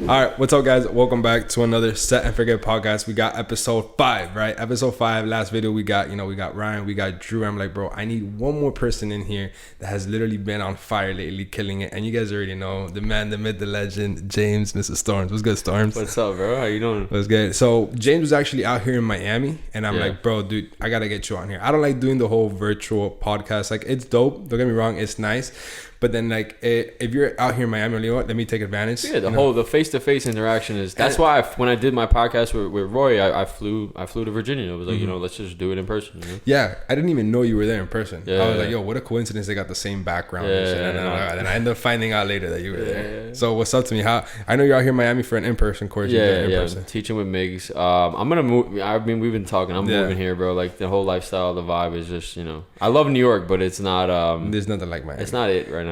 All right, what's up, guys? Welcome back to another Set and Forget podcast. We got episode 5, right? Episode 5. Last video we got Ryan, we got Drew. I'm like, bro, I need one more person in here that has literally been on fire lately, killing it. And you guys already know the man, the myth, the legend, James, Mr. Storms. What's good, Storms? What's up, bro? How you doing? What's good? So James was actually out here in Miami, and I'm like, bro, dude, I gotta get you on here. I don't like doing the whole virtual podcast. Like, it's dope. Don't get me wrong, it's nice. But then, like, if you're out here in Miami, you know what? Let me take advantage. Yeah, the face-to-face interaction is. That's why when I did my podcast with Roy, I flew to Virginia. It was like, let's just do it in person. You know? Yeah, I didn't even know you were there in person. Yeah, I was like, yo, what a coincidence! They got the same background. And shit. And then I ended up finding out later that you were there. So what's up to me? I know you're out here in Miami for an in-person course. Yeah, teaching with Migs. I'm gonna move. I mean, we've been talking. I'm moving here, bro. Like the whole lifestyle, the vibe is just, I love New York, but it's not. There's nothing like Miami. It's not it right now.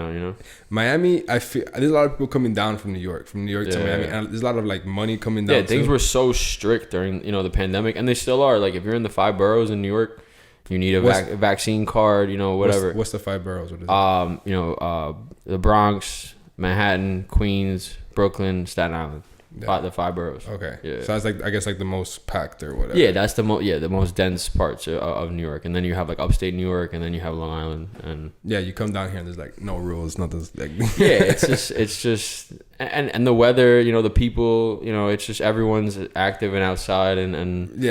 Miami, I feel there's a lot of people coming down from New York to Miami, and there's a lot of like money coming down. Yeah, things were so strict during the pandemic, and they still are. Like if you're in the 5 boroughs in New York, you need a vaccine card, whatever. What's the 5 boroughs? What is it? The Bronx, Manhattan, Queens, Brooklyn, Staten Island. The 5 boroughs. Okay. Yeah. So that's like, I guess, like the most packed or whatever. Yeah, that's the most dense parts of New York, and then you have like upstate New York, and then you have Long Island, and you come down here and there's like no rules, nothing. Like it's just and the weather, the people, it's just everyone's active and outside, and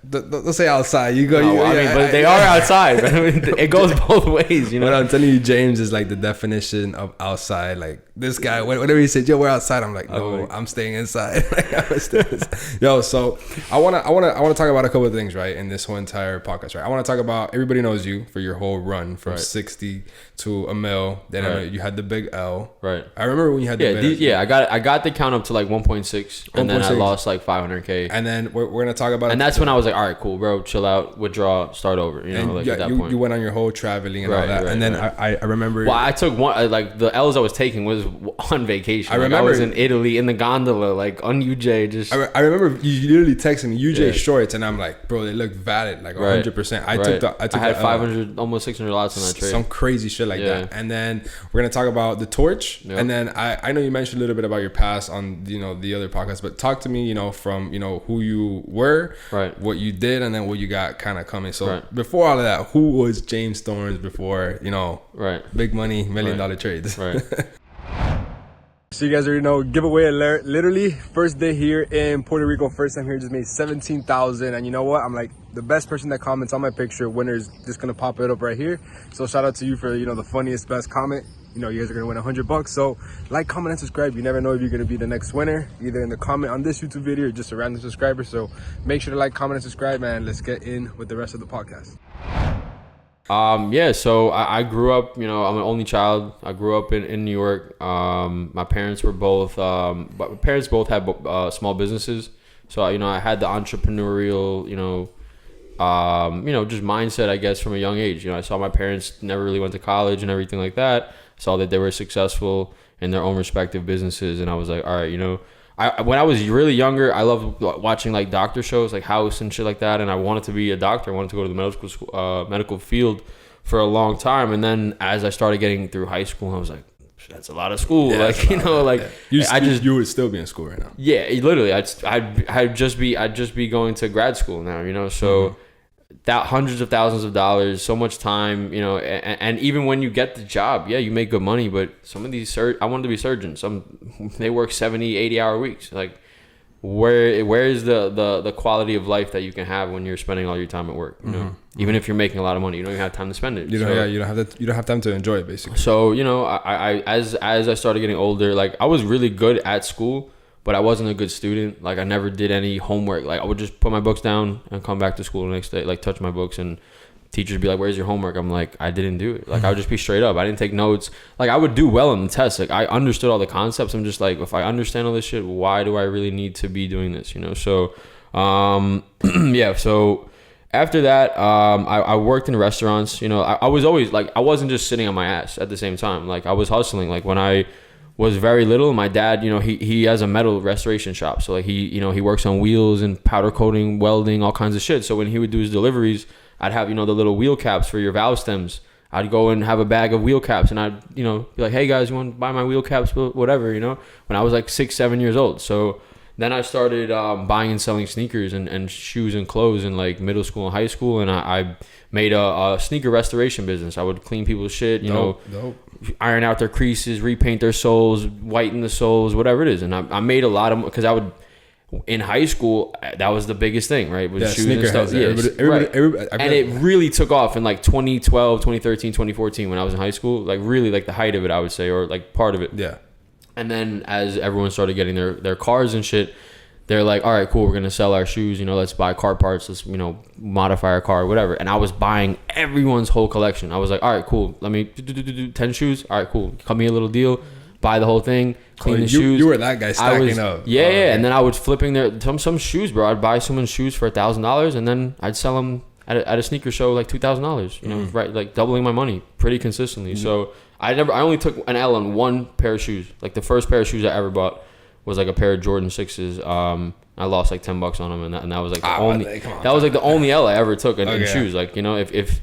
don't say outside. You go. But they are outside. It goes both ways. What I'm telling you, James, is like the definition of outside. Like this guy, whenever he said, "Yo, we're outside," I'm like, "No, I'm staying inside." Yo, so I wanna talk about a couple of things, right, in this whole entire podcast, right? I want to talk about, everybody knows you for your whole run from 60 to a mil. Then I know you had the big L. Right. I remember when you had the big L. I got the count up to like 1.6, and then I lost like 500K. And then we're gonna talk about. And that's when I was like, all right, cool, bro, chill out, withdraw, start over. At that point. You went on your whole traveling and all that, and then I remember. Well, I took one, like the L's I was taking was on vacation. I was in Italy in the gondola, like on UJ. Just I remember you literally texted me UJ shorts, and I'm like, bro, they look valid, like 100%. I had 500, almost 600 lots on that trade. Some crazy shit like that. And then we're gonna talk about the torch, and then I know you mentioned a little bit about your past on the other podcast, but talk to me from who you were, what you did, and then what you got kind of coming. So before all of that, who was James Storms before big money $1 million trades? So you guys already know, giveaway alert. Literally first day here in Puerto Rico, first time here, just made 17,000. And you know what, I'm like, the best person that comments on my picture, winner's just gonna pop it up right here. So shout out to you for the funniest, best comment. You guys are gonna win $100. So like, comment, and subscribe. You never know if you're gonna be the next winner, either in the comment on this YouTube video or just a random subscriber. So make sure to like, comment, and subscribe, and let's get in with the rest of the podcast. So I grew up, I'm an only child. I grew up in New York. My parents were both, had small businesses. So, I had the entrepreneurial, just mindset, I guess, from a young age. I saw my parents never really went to college and everything like that. Saw that they were successful in their own respective businesses. And I was like, all right, when I was really younger, I loved watching like doctor shows, like House and shit like that. And I wanted to be a doctor. I wanted to go to the medical field for a long time. And then as I started getting through high school, I was like, that's a lot of school. You would still be in school right now. Yeah, literally. I'd just be going to grad school now, so that hundreds of thousands of dollars, so much time, and even when you get the job, you make good money, but some of these I wanted to be surgeons. They work 70, 80-hour weeks. Like, where is the quality of life that you can have when you're spending all your time at work? Even if you're making a lot of money, you don't even have time to spend it. You don't have time to enjoy it, basically. So I as I started getting older, like I was really good at school, but I wasn't a good student. Like I never did any homework. Like I would just put my books down and come back to school the next day, like touch my books, and teachers would be like, "Where's your homework?" I'm like, "I didn't do it." Like I would just be straight up. I didn't take notes. Like I would do well in the test. Like I understood all the concepts. I'm just like, if I understand all this shit, why do I really need to be doing this? So, So after that, I worked in restaurants. I was always like, I wasn't just sitting on my ass at the same time. Like I was hustling. Like when I was very little, my dad, he has a metal restoration shop. So like he works on wheels and powder coating, welding, all kinds of shit. So when he would do his deliveries, I'd have, the little wheel caps for your valve stems. I'd go and have a bag of wheel caps, and I'd, you know, be like, hey guys, you want to buy my wheel caps, whatever, you know, when I was like 6-7 years old. So then I started buying and selling sneakers and shoes and clothes in like middle school and high school, and I made a sneaker restoration business. I would clean people's shit, you know, iron out their creases, repaint their soles, whiten the soles, whatever it is. And I made a lot of, because I would, in high school, that was the biggest thing, right? With shoes and stuff. Everybody, and it really took off in like 2012, 2013, 2014 when I was in high school. Like really like the height of it, I would say, or like part of it. Yeah. And then as everyone started getting their cars and shit, they're like, all right, cool, we're going to sell our shoes. You know, let's buy car parts. Let's, you know, modify our car, whatever. And I was buying everyone's whole collection. I was like, all right, cool. Let me 10 shoes. All right, cool. Cut me a little deal. Buy the whole thing. Clean the shoes. You were that guy stacking up. Yeah, yeah. And then I was flipping some shoes, bro. I'd buy someone's shoes for $1,000, and then I'd sell them at a sneaker show like $2,000. You know, right? Like doubling my money pretty consistently. So I only took an L on one pair of shoes. Like the first pair of shoes I ever bought was like a pair of Jordan 6s. I lost like $10 on them, and that was like the only. That was like the only L I ever took in shoes. Like, you know, if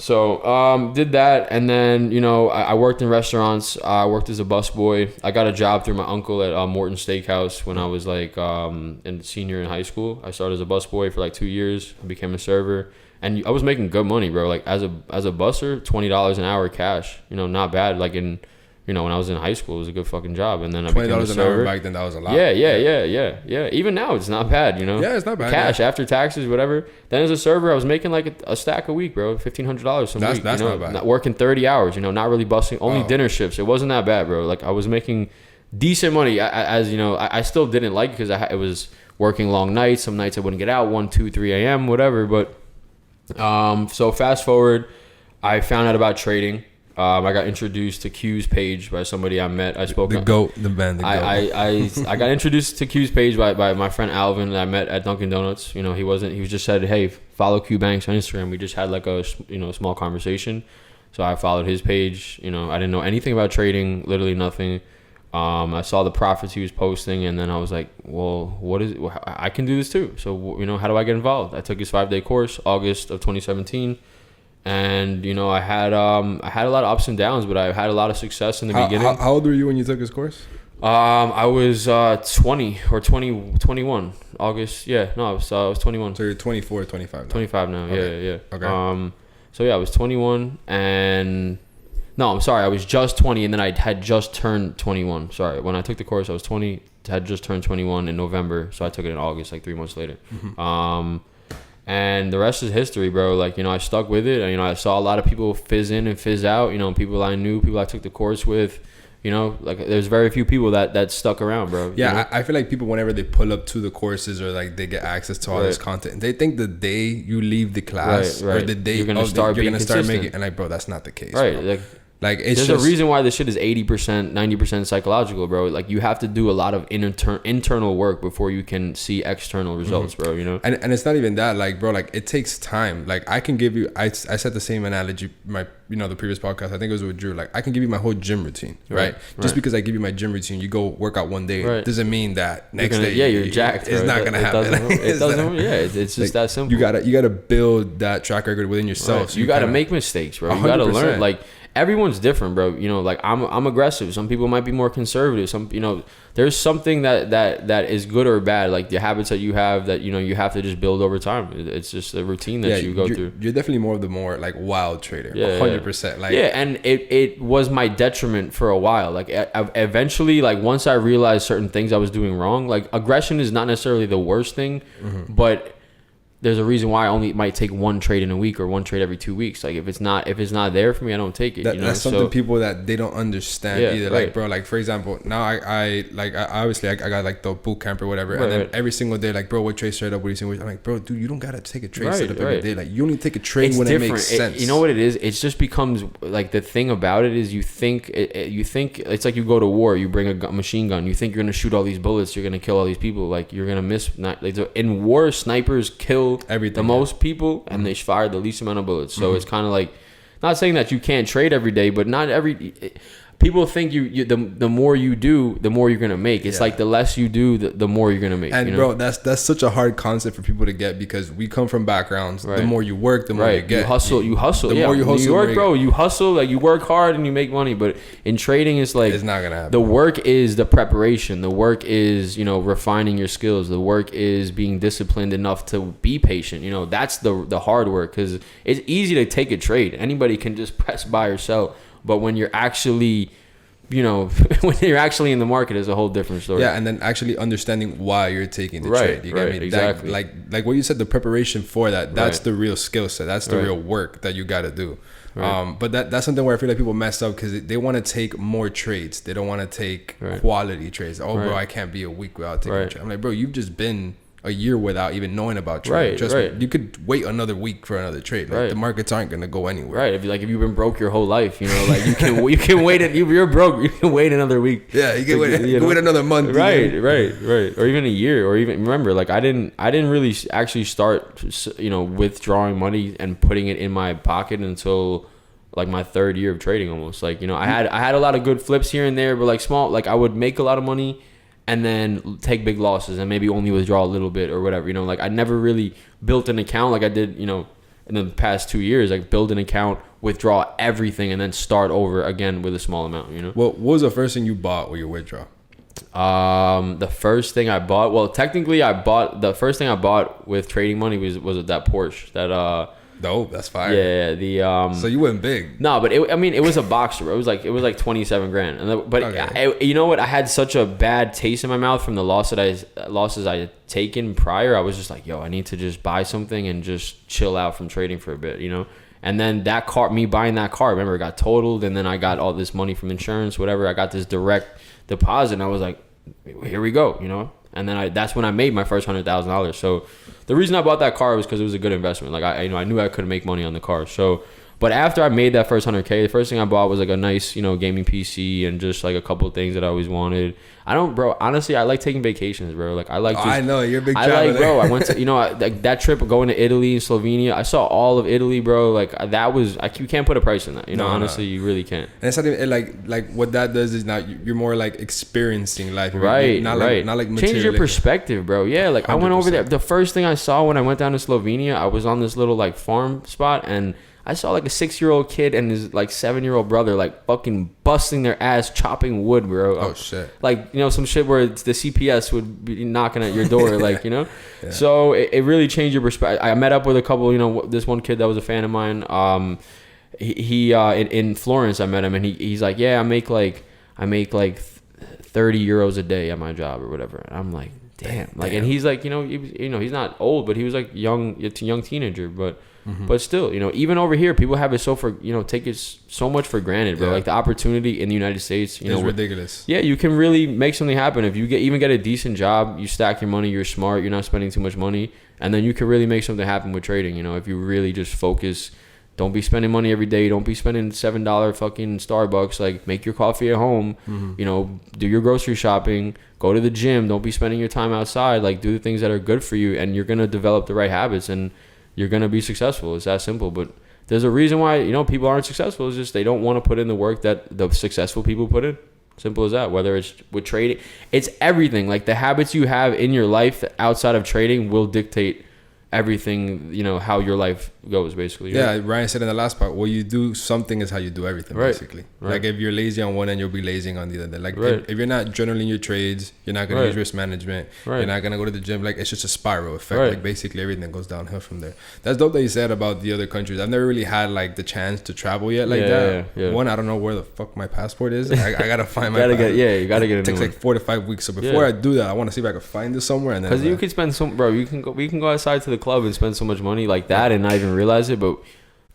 so, did that, and then, you know, I worked in restaurants. I worked as a busboy. I got a job through my uncle at Morton Steakhouse when I was like in senior in high school. I started as a busboy for like 2 years. I became a server, and I was making good money, bro. Like as a busser, $20 an hour cash. You know, not bad. Like in, you know, when I was in high school, it was a good fucking job. And then I became a server. $20 an hour back then, that was a lot. Yeah. Even now, it's not bad, you know? Yeah, it's not bad. Cash, after taxes, whatever. Then as a server, I was making like a stack a week, bro. $1,500 some week. That's, you know? Not bad. Not working 30 hours, you know, not really busting. Only dinner shifts. It wasn't that bad, bro. Like, I was making decent money. As you know, I still didn't like it because it was working long nights. Some nights I wouldn't get out, 1, 2, 3 a.m., whatever. But so fast forward, I found out about trading. I got introduced to Q's page by somebody I met. I spoke. The GOAT, the band. I got introduced to Q's page by my friend Alvin that I met at Dunkin' Donuts. You know, he was just said, hey, follow Q Banks on Instagram. We just had like a, you know, small conversation. So I followed his page. You know, I didn't know anything about trading, literally nothing. I saw the profits he was posting, and then I was like, well, I can do this too. So, you know, how do I get involved? I took his 5-day course, August of 2017. And, you know, I had a lot of ups and downs, but I had a lot of success in the beginning. How old were you when you took his course? I was 20 or 21. August. Yeah, no, I was 21. So you're 24, 25 now. 25 now. Okay. Yeah. Okay. So yeah, I was 21, and no, I'm sorry, I was just 20, and then I had just turned 21. Sorry, when I took the course, I was 20, had just turned 21 in November, so I took it in August, like 3 months later. And the rest is history, bro. Like, you know, I stuck with it. And, you know, I saw a lot of people fizz in and fizz out. You know, people I knew, people I took the course with. You know, like there's very few people that stuck around, bro. Yeah, you know? I feel like people, whenever they pull up to the courses or like they get access to all this content, they think the day you leave the class or the day you're gonna start making, and like, bro, that's not the case, right? Bro. Like it's there's a reason why this shit is 80%, 90% psychological, bro. Like you have to do a lot of internal work before you can see external results, bro. You know, and it's not even that, like, bro, like it takes time. Like I can give you, I said the same analogy, the previous podcast, I think it was with Drew. Like I can give you my whole gym routine, right? Just because I give you my gym routine, you go work out one day, doesn't mean that next day, you're jacked. It's not gonna happen. It doesn't. It's just that simple. You gotta build that track record within yourself. Right. So you gotta make mistakes, bro. You gotta learn, like. Everyone's different, bro. You know, like I'm aggressive. Some people might be more conservative. Some, you know, there's something that is good or bad. Like the habits that you have that, you know, you have to just build over time. It's just a routine that you go through. You're definitely more of the more like wild trader. 100%. Like and it was my detriment for a while. Like eventually, like once I realized certain things I was doing wrong, like aggression is not necessarily the worst thing, but there's a reason why I only might take one trade in a week or one trade every 2 weeks. Like if it's not there for me, I don't take it. You know? That's something people that they don't understand either. Like, bro, like for example, now I obviously I got like the boot camp or whatever, and then every single day, like, bro, what trade straight up? What do you think? I'm like, bro, dude, you don't gotta take a trade straight up every day. Like you only take a trade when it makes sense. You know what it is? It just becomes like the thing about it is you think it's like you go to war, you bring a machine gun, you think you're gonna shoot all these bullets, you're gonna kill all these people, like you're gonna miss. In war, snipers kill everything, the most people, and they fire the least amount of bullets. So it's kind of like, not saying that you can't trade every day, but not every. people think the more you do, the more you're gonna make. It's like the less you do, the more you're gonna make. And you know? bro, that's such a hard concept for people to get, because we come from backgrounds. The more you work, the more you get. You hustle. The more you hustle, New York, bro, you hustle. Like, you work hard and you make money. But in trading, it's like, it's not gonna happen. The work is the preparation. The work is, you know, refining your skills. The work is being disciplined enough to be patient. You know, that's the hard work, because it's easy to take a trade. Anybody can just press buy or sell. But when you're actually, you know, when you're actually in the market, is a whole different story. Yeah, and then actually understanding why you're taking the trade. You get me? Exactly. Like what you said, the preparation for that. That's the real skill set. That's the real work that you got to do. But that's something where I feel like people mess up, because they want to take more trades. They don't want to take quality trades. Oh, bro, I can't be a week without taking a trade. I'm like, bro, you've just been a year without even knowing about trading. You could wait another week for another trade. Like, the markets aren't gonna go anywhere. Right. If you've been broke your whole life, you know, like, you can wait. If you're broke, you can wait another week. Yeah, you can wait another month. Right. Or even a year. Or even, remember, like, I didn't really actually start, you know, withdrawing money and putting it in my pocket until like my third year of trading almost. Like, you know, I had a lot of good flips here and there, but like small, like I would make a lot of money and then take big losses and maybe only withdraw a little bit or whatever, you know. Like, I never really built an account like I did, you know, in the past 2 years. Like, build an account, withdraw everything, and then start over again with a small amount, you know. Well, what was the first thing you bought with your withdraw? The first thing I bought, well, technically the first thing I bought with trading money was that Porsche that Dope, that's fire. Yeah, so you went big. No, but it was a Boxer. It was like 27 grand. You know what? I had such a bad taste in my mouth from the losses I had taken prior. I was just like, yo, I need to just buy something and just chill out from trading for a bit, you know. And then me buying that car, remember, it got totaled, and then I got all this money from insurance, whatever. I got this direct deposit, and I was like, here we go, you know. And then that's when I made my first $100,000. So the reason I bought that car was because it was a good investment. Like, I knew I could make money on the car. So, but after I made that first $100K, the first thing I bought was like a nice, you know, gaming PC and just like a couple of things that I always wanted. Honestly, I like taking vacations, bro. Like, I like just, I know, you're a big traveler. Bro, I went to, you know, like that trip going to Italy and Slovenia. I saw all of Italy, bro. Like, that was, you can't put a price in that. You know, honestly, you really can't. And it's not like what that does is now you're more like experiencing life. Right, not right. Like change your perspective, bro. Yeah, like 100%. I went over there. The first thing I saw when I went down to Slovenia, I was on this little like farm spot, and I saw like a 6-year-old kid and his like 7-year-old brother like fucking busting their ass chopping wood, bro. Oh shit! Like, you know, some shit where the CPS would be knocking at your door, like, you know. Yeah. So it really changed your perspective. I met up with a couple, you know, this one kid that was a fan of mine. He in Florence, I met him, and he's like, yeah, I make like 30 euros a day at my job or whatever. And I'm like, damn. Like, and he's like, you know, he's not old, but he was like young teenager, but. Mm-hmm. But still, you know, even over here, people have it take it so much for granted, bro. Yeah. Like, the opportunity in the United States, you know, ridiculous. Yeah, you can really make something happen if you get a decent job, you stack your money, you're smart, you're not spending too much money, and then you can really make something happen with trading. You know, if you really just focus. Don't be spending money every day. Don't be spending $7 fucking Starbucks. Like, make your coffee at home. Mm-hmm. You know, do your grocery shopping. Go to the gym. Don't be spending your time outside. Like, do the things that are good for you, and you're gonna develop the right habits, and you're going to be successful. It's that simple. But there's a reason why, you know, people aren't successful. It's just they don't want to put in the work that the successful people put in. Simple as that. Whether it's with trading, it's everything. Like, the habits you have in your life outside of trading will dictate everything, you know, how your life goes, basically. Yeah, right? Ryan said in the last part, what you do something is how you do everything, basically. Right. Like, if you're lazy on one end, you'll be lazy on the other. Like, if you're not journaling your trades, you're not going to use risk management. You're not going to go to the gym. Like, it's just a spiral effect. Like, basically everything goes downhill from there. That's dope that you said about the other countries. I've never really had like the chance to travel yet like that. Yeah. One, I don't know where the fuck my passport is. I got to find my passport. You got to get it. It takes like 4 to 5 weeks. So before I do that, I want to see if I can find this somewhere. And then, because you could spend we can go outside to the club and spend so much money like that and not even realize it, but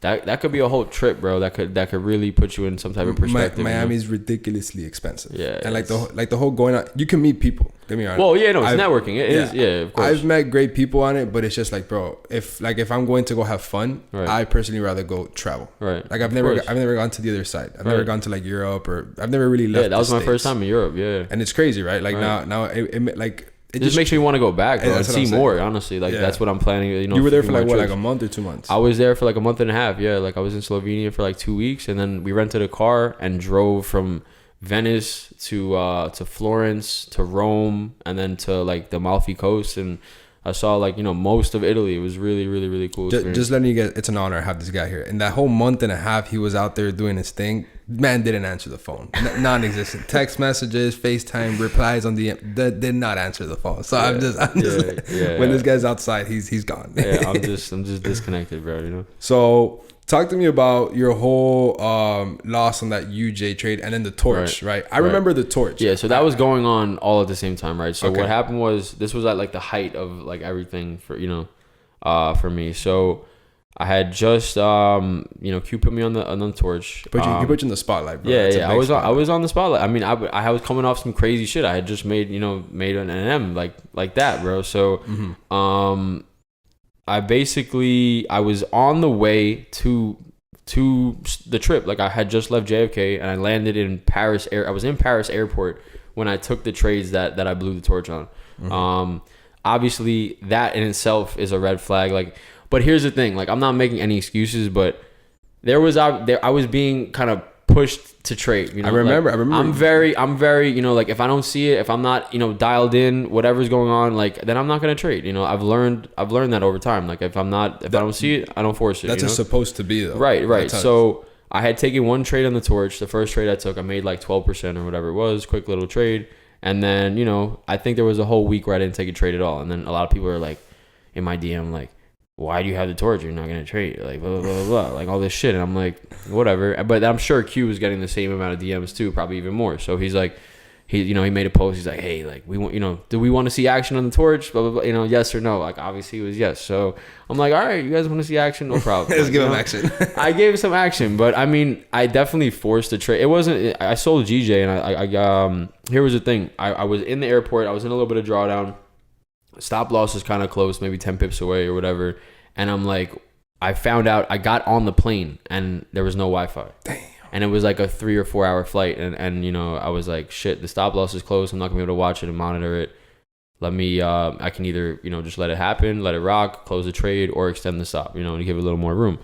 that could be a whole trip, bro. That could really put you in some type of perspective. Miami's ridiculously expensive. Yeah, and like the whole going out, you can meet people. Get me honest. Well, yeah, no, it's networking. It is, yeah, of course. I've met great people on it, but it's just like, bro, if I'm going to go have fun, I personally rather go travel. Right. Like, I've never gone to the other side. I've never gone to like Europe, or I've never really left. Yeah, that was my first time in Europe. Yeah, and it's crazy, right? Like now it like. It just makes me want to go back, bro, and see more, honestly. Like, that's what I'm planning. You know, you were there for like what, like a month or 2 months? I was there for like a month and a half, yeah. Like, I was in Slovenia for like 2 weeks, and then we rented a car and drove from Venice to Florence to Rome, and then to like the Amalfi Coast, and I saw like, you know, most of Italy. It was really, really, really cool. Just letting you get, it's an honor to have this guy here. And that whole month and a half he was out there doing his thing, man didn't answer the phone. Non-existent. Text messages, FaceTime, replies on the did not answer the phone. So I'm just when this guy's outside, he's gone. I'm just disconnected, bro. You know. So talk to me about your whole loss on that UJ trade and then the torch, right? I remember the torch. Yeah, so that was going on all at the same time, right? So what happened was, this was at like the height of like everything for, you know, for me. So I had just, you know, Q put me on the torch. He put you in the spotlight, bro. Yeah. I was on the spotlight. I mean, I was coming off some crazy shit. I had just made an M like that, bro. So, I was on the way to the trip. Like, I had just left JFK and I landed in Paris I was in Paris airport when I took the trades that I blew the torch on. Obviously that in itself is a red flag. Like, but here's the thing, like, I'm not making any excuses, but I was being kind of pushed to trade, you know. I remember. I'm very, you know, like, if I don't see it, if I'm not, you know, dialed in, whatever's going on, like, then I'm not gonna trade. You know, I've learned that over time. Like, if I don't see it, I don't force it. That's just supposed to be, though. Right. So I had taken one trade on the torch. The first trade I took, I made like 12% or whatever it was, quick little trade. And then, you know, I think there was a whole week where I didn't take a trade at all. And then a lot of people are like, in my DM, like, why do you have the torch? You're not going to trade, like, blah, blah, blah, blah, like all this shit. And I'm like, whatever. But I'm sure Q was getting the same amount of DMs too, probably even more. So he's like, he made a post. He's like, hey, like, we want, you know, do we want to see action on the torch? Blah, blah, blah, you know, yes or no? Like, obviously it was yes. So I'm like, all right, you guys want to see action? No problem. Let's give him action. I gave some action, but I mean, I definitely forced the trade. It wasn't, I sold GJ, and I here was the thing. I was in the airport. I was in a little bit of drawdown. Stop loss is kind of close, maybe 10 pips away or whatever. And I'm like, I found out, I got on the plane and there was no Wi-Fi. Damn. And it was like a 3 or 4 hour flight. And you know, I was like, shit, the stop loss is close. I'm not gonna be able to watch it and monitor it. Let me, I can either, you know, just let it happen, let it rock, close the trade, or extend the stop, you know, and give it a little more room.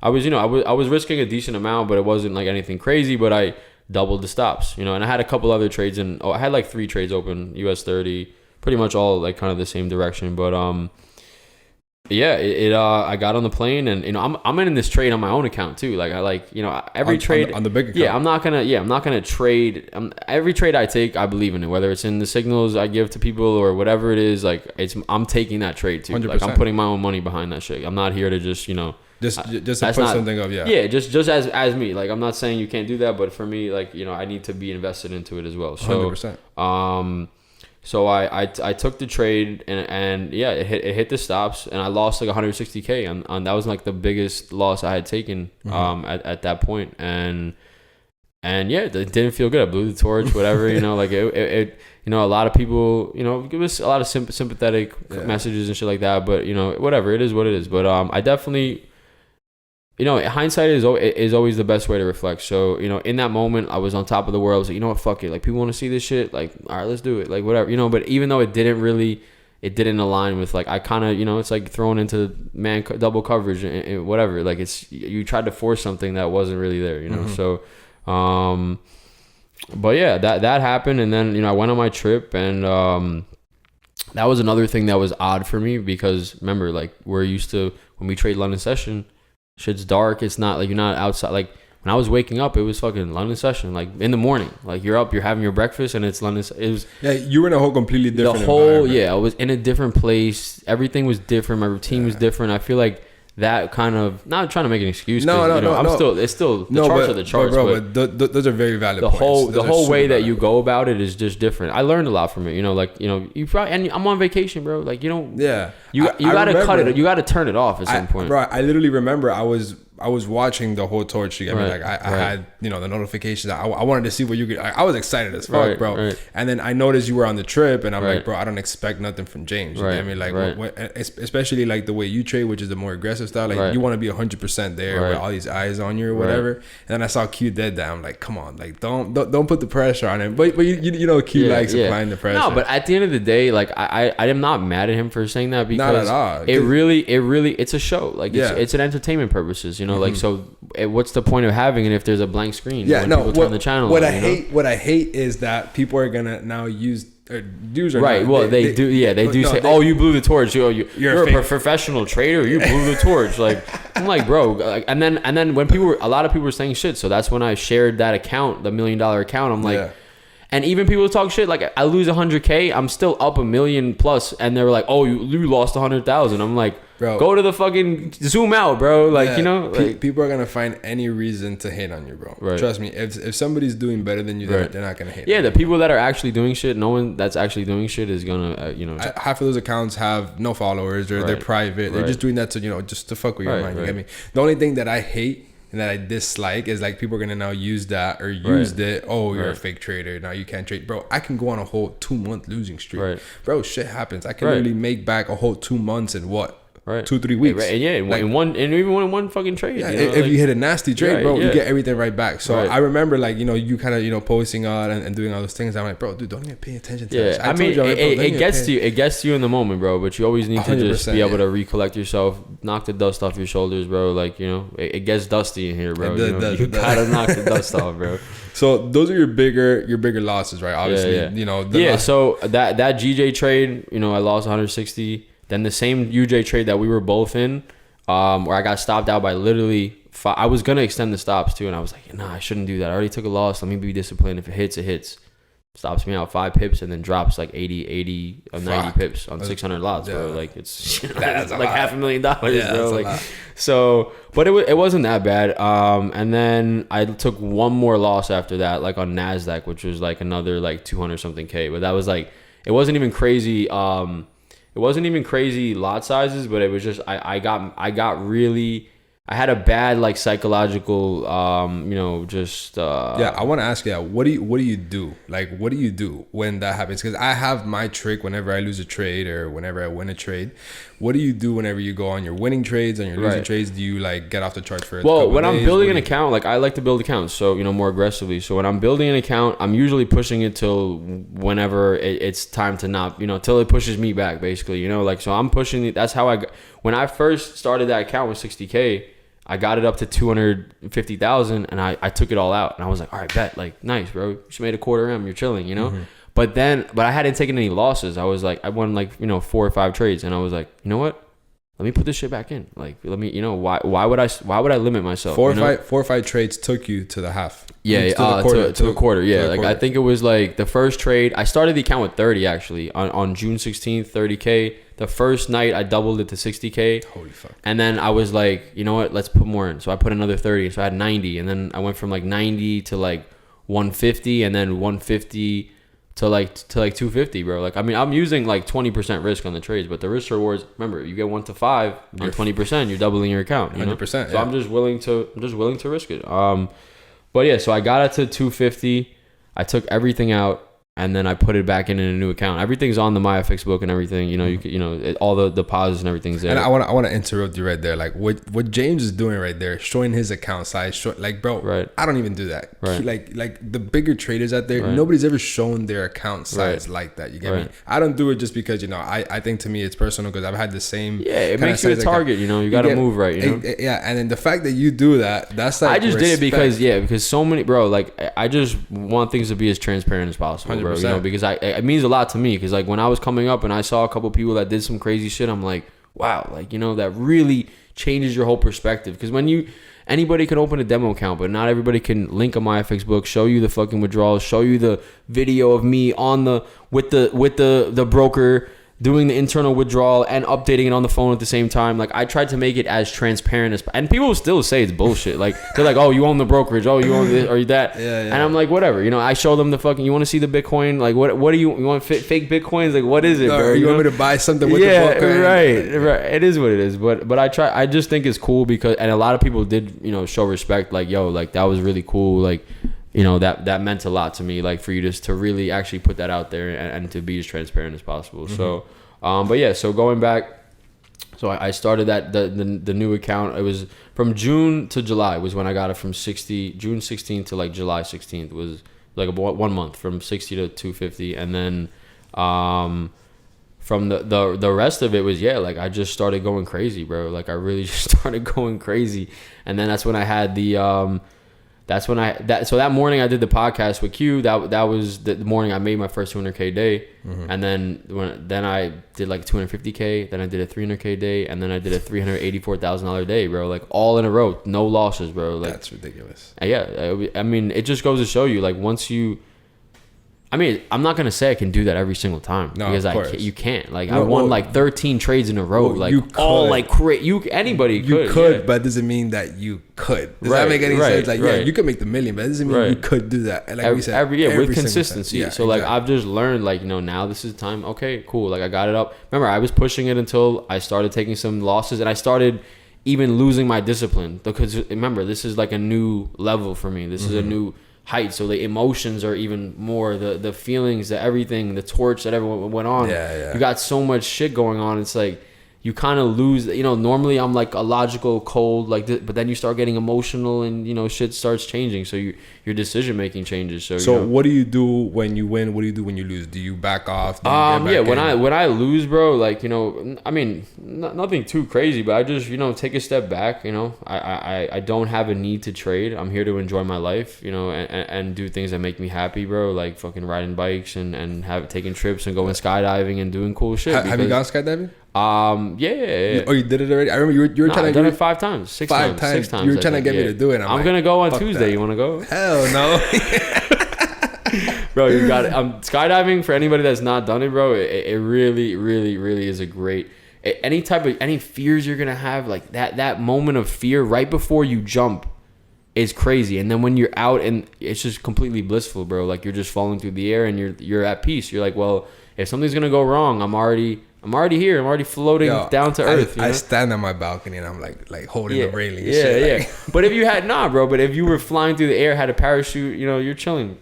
I was risking a decent amount, but it wasn't like anything crazy, but I doubled the stops, you know, and I had a couple other trades I had like 3 trades open, US 30, pretty much all like kind of the same direction. But I got on the plane, and you know, I'm in this trade on my own account too. Like, I like, you know, every trade on the big account. Yeah, I'm not gonna trade. Every trade I take, I believe in it, whether it's in the signals I give to people or whatever it is. Like, I'm taking that trade too. 100%. Like, I'm putting my own money behind that shit. I'm not here to just, you know, just to put something up. Yeah, just as me. Like, I'm not saying you can't do that, but for me, like, you know, I need to be invested into it as well. So 100%. So I took the trade, and yeah, it hit the stops, and I lost like 160K on that. Was like the biggest loss I had taken at that point. And yeah, it didn't feel good. I blew the torch, whatever, you know, like it you know, a lot of people, you know, give us a lot of sympathetic messages and shit like that, but you know, whatever, it is what it is. But I definitely, you know, hindsight is always the best way to reflect. So, you know, in that moment, I was on top of the world. I was like, you know what, fuck it. Like, people want to see this shit. Like, all right, let's do it. Like, whatever, you know. But even though it didn't align with, like, I kind of, you know, it's like throwing into double coverage and whatever. Like, it's, you tried to force something that wasn't really there, you know. So, but yeah, that happened, and then, you know, I went on my trip, and that was another thing that was odd for me, because remember, like, we're used to, when we trade London session, shit's dark. It's not like, you're not outside. Like, when I was waking up, it was fucking London session. Like, in the morning, like, you're up, you're having your breakfast, and it's London. It was, yeah, you were in a whole completely different environment. Yeah, I was in a different place. Everything was different. My routine was different. I feel like that kind of, not trying to make an excuse. No. It's still the charts are the charts, but those are very valid. The whole way that you go about it is just different. I learned a lot from it. You know, like, you know, you probably, and I'm on vacation, bro. Like, you don't. Yeah. You gotta cut it. You gotta turn it off at some point. Bro, I literally remember I was watching the whole torch. I mean, like, I had, you know, the notifications. I wanted to see what you could. I was excited as fuck, bro. Right. And then I noticed you were on the trip, and I'm like, bro, I don't expect nothing from James. You know what I mean, like, especially like the way you trade, which is the more aggressive style. Like, you want to be 100% there with all these eyes on you or whatever. And then I saw Q dead down. I'm like, come on, like, don't put the pressure on him. But you know, Q likes applying the pressure. No, but at the end of the day, like, I am not mad at him for saying that, because not at all. It's a show. Like, it's an entertainment purposes. You you know, like, so what's the point of having it if there's a blank screen? Yeah, when no. people turn the channel what on, I hate, what I hate is that people are gonna now use. Right. Not, well, they do. Yeah, they do say, "Oh, you blew the torch. You're a professional trader. You blew the torch." Like, I'm like, bro. Like, and then when a lot of people were saying shit. So that's when I shared that account, the $1 million account. I'm like, and even people talk shit. Like, I lose 100K, I'm still up $1 million plus, and they were like, "Oh, you lost 100,000." I'm like, bro, go to the fucking zoom out, bro. Like, you know, like, people are gonna find any reason to hate on you, bro. Right. Trust me. If somebody's doing better than you, they're not gonna hate. Yeah, the people that are actually doing shit, no one that's actually doing shit is gonna, you know. Half of those accounts have no followers, or they're private. They're just doing that to, you know, just to fuck with your mind. You get me? The only thing that I hate and that I dislike is like people are gonna now use that or used it. Oh, you're a fake trader. Now you can't trade, bro. I can go on a whole 2-month losing streak, bro. Shit happens. I can literally make back a whole 2 months in what? 2-3 weeks. And even one fucking trade. Yeah, you know, if you hit a nasty trade, bro, you get everything right back. So I remember, like, you know, you kind of, you know, posting on and doing all those things. I'm like, bro, dude, don't even pay attention to that. I mean, it gets to you. It gets to you in the moment, bro. But you always need to just be able to recollect yourself, knock the dust off your shoulders, bro. Like, you know, it gets dusty in here, bro. You gotta knock the dust off, bro. So those are your bigger losses, right? Obviously, you know. So that GJ trade, you know, I lost 160. Then the same UJ trade that we were both in, where I got stopped out by literally I was gonna extend the stops too, and I was like, nah, I shouldn't do that. I already took a loss. Let me be disciplined. If it hits, it hits. Stops me out 5 pips and then drops like 80 or 90 pips on 600 lots, bro. Like, it's, you know, it's like $500,000, bro. Like, so, but it wasn't that bad. And then I took one more loss after that, like on NASDAQ, which was like another like 200 something K. But that was like, it wasn't even crazy. It wasn't even crazy lot sizes, but it was just I had a bad like psychological you know, just I want to ask you that. What do you do? Like, what do you do when that happens? Because I have my trick whenever I lose a trade or whenever I win a trade. What do you do whenever you go on your winning trades, on your losing trades? Do you like get off the charts for when I'm building an account, like I like to build accounts, so, you know, more aggressively. So when I'm building an account, I'm usually pushing it till whenever it's time to not, you know, till it pushes me back, basically, you know, like, so I'm pushing it. That's how when I first started that account with 60K, I got it up to 250,000 and I took it all out, and I was like, all right, bet, like, nice, bro. You just made a quarter M, you're chilling, you know? But I hadn't taken any losses. I was like, I won like, you know, 4 or 5 trades, and I was like, you know what? Let me put this shit back in. Like, let me, you know, why would I limit myself? 4 or 5 trades took you to the half. Yeah, to the quarter. Yeah, like, I think it was like the first trade. I started the account with 30 actually on June 16th, 30K. The first night I doubled it to 60K. Holy fuck. And then I was like, you know what? Let's put more in. So I put another 30. So I had 90, and then I went from like 90 to like 150, and then 150 to like 250, bro. Like, I mean, I'm using like 20% risk on the trades, but the risk rewards, remember, you get 1 to 5 on 20%, you're doubling your account, you know? 100%. So I'm just willing to risk it. But yeah, so I got it to 250. I took everything out, and then I put it back in a new account. Everything's on the MyFX book and everything. You know, you could, you know, all the deposits and everything's there. And I want to interrupt you right there. Like, what James is doing right there, showing his account size. Like, bro, I don't even do that. Like the bigger traders out there, nobody's ever shown their account size like that. You get me? I don't do it just because, you know, I think to me it's personal, because I've had the same. Yeah, it makes you a target. You know, you got to move right. You know? Yeah, and then the fact that you do that, that's like, I just did it because so many, bro. Like, I just want things to be as transparent as possible, 100%. Bro. You know, because it means a lot to me, because like when I was coming up and I saw a couple people that did some crazy shit, I'm like, wow, like, you know, that really changes your whole perspective. Because when anybody can open a demo account, but not everybody can link a MyFX book, show you the fucking withdrawals, show you the video of me with the broker doing the internal withdrawal and updating it on the phone at the same time. Like, I tried to make it as transparent as, and people still say it's bullshit. Like, they're like, oh, you own the brokerage, oh, you own this or that. Yeah. And I'm like, whatever, you know. I show them the fucking, you want to see the Bitcoin, like, what do you want, fake Bitcoins, like, what is it, bro? You want me to buy something with the Bitcoin? Right. It is what it is. But I just think it's cool, because, and a lot of people did, you know, show respect, like, yo, like, that was really cool, like, you know, that meant a lot to me, like, for you just to really actually put that out there and to be as transparent as possible. Mm-hmm. So, but yeah, so going back, so I started the new account. It was from June to July was when I got it, from June 16th to like July 16th was like 1 month, from 60 to 250. And then, from the rest of it was, like I just started going crazy, bro. Like I really just started going crazy. And then that's when I had the so that morning I did the podcast with Q. That was the morning I made my first 200K day. And then I did like 250K, then I did a 300K day, and then I did a $384,000 day, bro. Like all in a row, no losses, bro. Like that's ridiculous. Yeah, I mean, it just goes to show you, like once you, I mean, I'm not gonna say I can do that every single time, because you can't. Like I won like 13 trades in a row, like all like anybody could, but it doesn't mean that you could. Does that make any sense? Like you could make the million, but it doesn't mean you could do that. And like we said, every with consistency. Yeah, so like I've just learned, like now this is time. Okay, cool. Like I got it up. Remember, I was pushing it until I started taking some losses, and I started even losing my discipline, because remember, this is like a new level for me. This is a new height, so the emotions are even more, the feelings, the everything, the torch that everyone went on. You got so much shit going on. It's like you kind of lose, normally I'm like a logical cold like this, but then you start getting emotional, and shit starts changing, so your decision making changes. So what do you do when you win? What do you do when you lose? Do you back off? When I lose, bro, like I mean, nothing too crazy, but I just take a step back. I don't have a need to trade. I'm here to enjoy my life, and do things that make me happy, bro, like fucking riding bikes and taking trips and going skydiving and doing cool shit. Have you gone skydiving? Yeah. Oh, you did it already? I remember you were trying to do it 5 times, 6 times. 6 times. You were trying to get me to do it. I'm gonna go on Tuesday. That. You want to go? Hell no. Bro, you got it. Skydiving, for anybody that's not done it, bro, it really, really, really is a great. Any fears you're gonna have, like that moment of fear right before you jump is crazy, and then when you're out, and it's just completely blissful, bro. Like you're just falling through the air, and you're at peace. You're like, well, if something's gonna go wrong, I'm already here. I'm already floating down to earth. I stand on my balcony and I'm like holding the railing. But if you had but if you were flying through the air, had a parachute, you're chilling.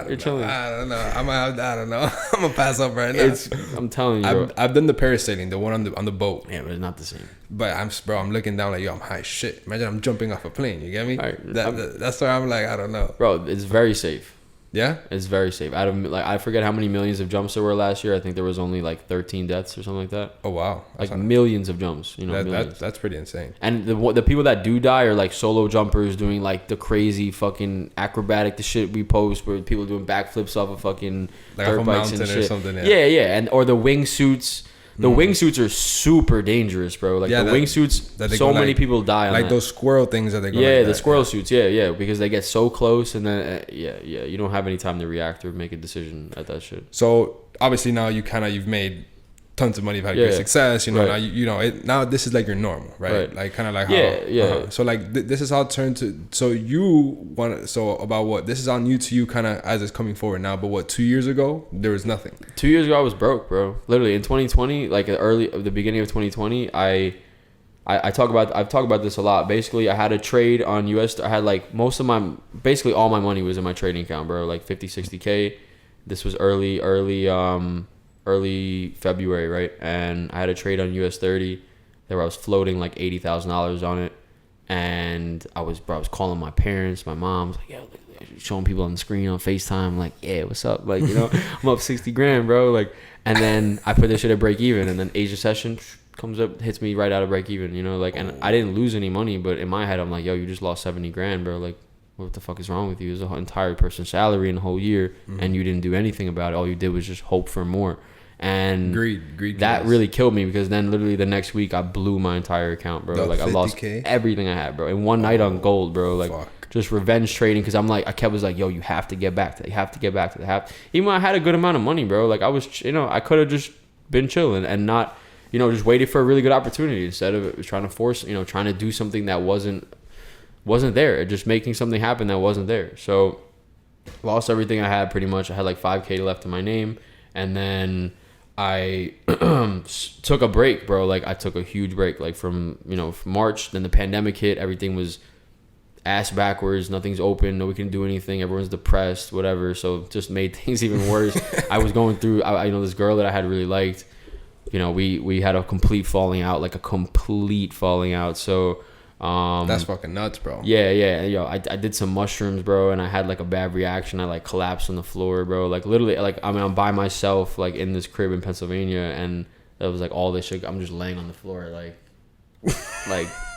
You're chilling. I don't know. I don't know. I'm gonna pass up right now. I'm telling you, bro. I've done the parasailing, the one on the boat. Yeah, but it's not the same. But I'm looking down like, I'm high as shit. Imagine I'm jumping off a plane. You get me? That's why I'm like, I don't know, bro. It's very safe. Yeah, it's very safe. Out of I forget how many millions of jumps there were last year. I think there was only like 13 deaths or something like that. Oh wow, like millions of jumps. Millions. That's pretty insane. And the people that do die are like solo jumpers doing like the crazy fucking acrobatic, the shit we post where people doing backflips off of fucking like dirt off a bikes mountain and shit. Or something. Yeah, and or the wingsuits. The wingsuits are super dangerous, bro. Like the wingsuits, so many people die on like that. those squirrel things that they go the squirrel suits. Yeah, because they get so close, and then you don't have any time to react or make a decision at that shit. So obviously now you've made tons of money, you've had great success. Now now this is like your normal, right? Like kind of like how So like this is how it turned to. So about what this is all new to you, kind of as it's coming forward now. But what 2 years ago there was nothing. 2 years ago I was broke, bro. Literally in 2020, like the beginning of 2020, I've talked about this a lot. Basically, I had a trade on US. I had like basically all my money was in my trading account, bro. Like 50, 60K. This was early February, right? And I had a trade on US 30 where I was floating like $80,000 on it, and I was calling my parents, my mom's like, showing people on the screen on FaceTime, like, yeah, what's up? Like, I'm up 60 grand, bro. Like, and then I put this shit at break even, and then Asia session comes up, hits me right out of break even, like, and I didn't lose any money, but in my head, I'm like, yo, you just lost 70 grand, bro. Like, what the fuck is wrong with you? It was an entire person's salary in the whole year, and you didn't do anything about it. All you did was just hope for more. And greed that really killed me, because then literally the next week I blew my entire account, bro. Like 50K? I lost everything I had, bro, in one night on gold, bro. Like just revenge trading, because I was like, yo, you have to get back to that. Even when I had a good amount of money, bro, like I was, I could have just been chilling and not, just waited for a really good opportunity instead of trying to force, trying to do something that wasn't there, just making something happen that wasn't there. So lost everything I had pretty much. I had like 5K left in my name, and then I took a break, bro. Like I took a huge break, like from March. Then the pandemic hit. Everything was ass backwards. Nothing's open. Nobody can do anything. Everyone's depressed, whatever. So just made things even worse. I was going through. This girl that I had really liked. We had a complete falling out. So That's fucking nuts, bro. Yeah. Yo, I did some mushrooms, bro, and I had like a bad reaction. I like collapsed on the floor, bro. Like literally, like I mean, I'm by myself, like in this crib in Pennsylvania, and that was like all this shit. I'm just laying on the floor, like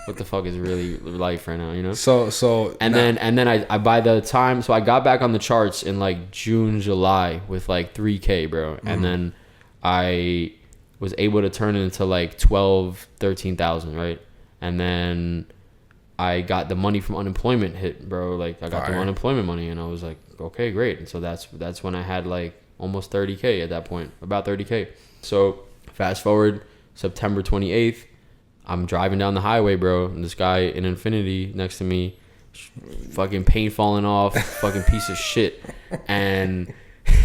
what the fuck is really life right now, you know? So and then I by the time, so I got back on the charts in like June, July with like 3K, bro, and then I was able to turn it into like 13,000, right? And then I got the money from unemployment hit, bro. Like I got the unemployment money, and I was like, okay, great. And so that's when I had like almost 30K at that point, about 30K. So fast forward September 28th, I'm driving down the highway, bro, and this guy in Infinity next to me, fucking paint falling off, fucking piece of shit, and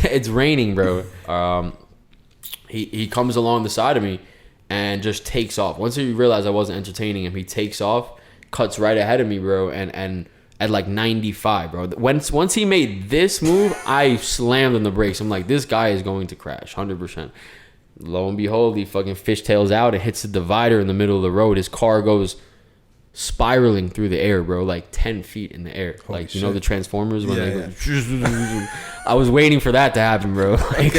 it's raining, bro. He comes along the side of me and just takes off. Once he realized I wasn't entertaining him, he takes off, cuts right ahead of me, bro, and at like 95, bro. Once he made this move, I slammed on the brakes. I'm like, this guy is going to crash, 100%. Lo and behold, he fucking fishtails out and hits the divider in the middle of the road. His car goes spiraling through the air, bro, like 10 feet in the air. Holy like, you shit. know the Transformers when they go... I was waiting for that to happen, bro. Like,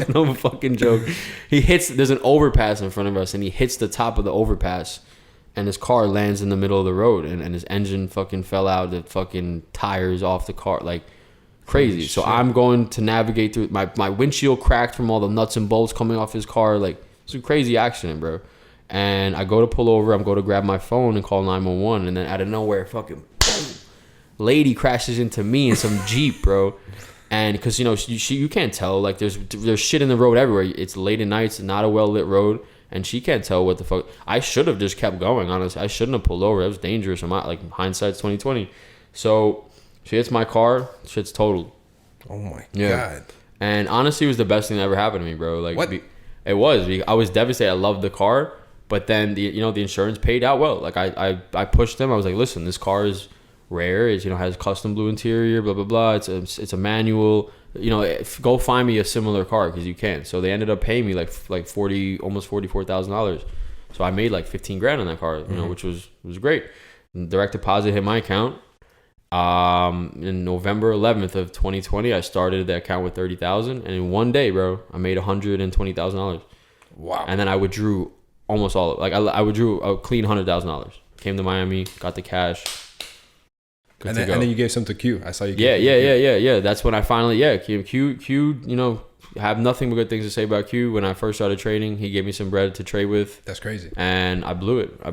no fucking joke. There's an overpass in front of us, and he hits the top of the overpass, and his car lands in the middle of the road, and his engine fucking fell out, the fucking tires off the car, like crazy. So I'm going to navigate through, my windshield cracked from all the nuts and bolts coming off his car. Like, it's a crazy accident, bro. And I go to pull over, I'm going to grab my phone and call 911, and then out of nowhere, fucking boom, lady crashes into me in some Jeep, bro. And because, you know, you can't tell, like there's shit in the road everywhere. It's late at night, it's not a well lit road, and she can't tell what the fuck. I should have just kept going, honestly. I shouldn't have pulled over. That was dangerous. I'm not, like, hindsight's 2020. So she hits my car, shit's totaled. Oh my god. And honestly, it was the best thing that ever happened to me, bro. Like, what? It was. I was devastated. I loved the car, but then the insurance paid out well. Like I pushed them. I was like, listen, this car is rare. It's, has custom blue interior, blah blah blah. It's a manual. Go find me a similar car, because you can. So they ended up paying me like almost $44,000. So I made like 15 grand on that car, which was great. Direct deposit hit my account. In November 11th of 2020, I started the account with 30,000, and in one day, bro, I made $120,000. Wow. And then I withdrew almost all, like I withdrew a clean $100,000. Came to Miami, got the cash. And then you gave some to Q. I saw you. Yeah. That's when I finally, Q, have nothing but good things to say about Q. When I first started trading, he gave me some bread to trade with. That's crazy. And I blew it. But